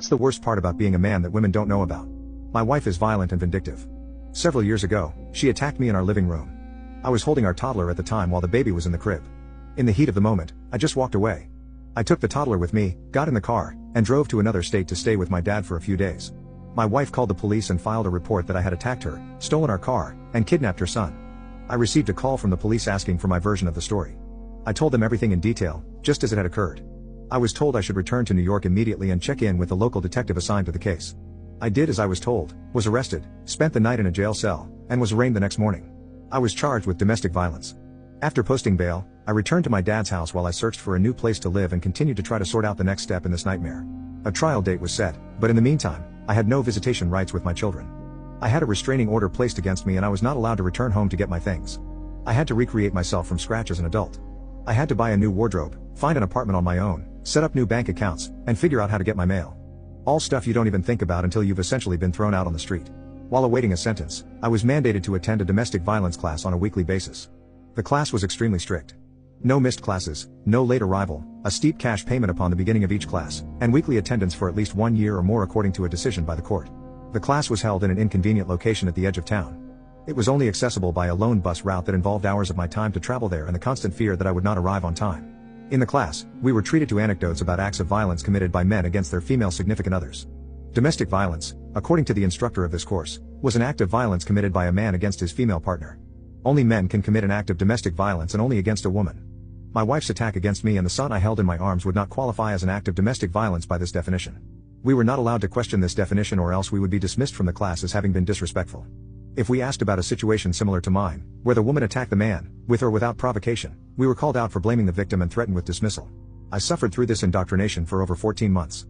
That's the worst part about being a man that women don't know about. My wife is violent and vindictive. Several years ago, she attacked me in our living room. I was holding our toddler at the time while the baby was in the crib. In the heat of the moment, I just walked away. I took the toddler with me, got in the car, and drove to another state to stay with my dad for a few days. My wife called the police and filed a report that I had attacked her, stolen our car, and kidnapped her son. I received a call from the police asking for my version of the story. I told them everything in detail, just as it had occurred. I was told I should return to New York immediately and check in with the local detective assigned to the case. I did as I was told, was arrested, spent the night in a jail cell, and was arraigned the next morning. I was charged with domestic violence. After posting bail, I returned to my dad's house while I searched for a new place to live and continued to try to sort out the next step in this nightmare. A trial date was set, but in the meantime, I had no visitation rights with my children. I had a restraining order placed against me and I was not allowed to return home to get my things. I had to recreate myself from scratch as an adult. I had to buy a new wardrobe, find an apartment on my own, set up new bank accounts, and figure out how to get my mail. All stuff you don't even think about until you've essentially been thrown out on the street. While awaiting a sentence, I was mandated to attend a domestic violence class on a weekly basis. The class was extremely strict. No missed classes, no late arrival, a steep cash payment upon the beginning of each class, and weekly attendance for at least 1 year or more according to a decision by the court. The class was held in an inconvenient location at the edge of town. It was only accessible by a lone bus route that involved hours of my time to travel there and the constant fear that I would not arrive on time. In the class, we were treated to anecdotes about acts of violence committed by men against their female significant others. Domestic violence, according to the instructor of this course, was an act of violence committed by a man against his female partner. Only men can commit an act of domestic violence and only against a woman. My wife's attack against me and the son I held in my arms would not qualify as an act of domestic violence by this definition. We were not allowed to question this definition or else we would be dismissed from the class as having been disrespectful. If we asked about a situation similar to mine, where the woman attacked the man, with or without provocation, we were called out for blaming the victim and threatened with dismissal. I suffered through this indoctrination for over 14 months.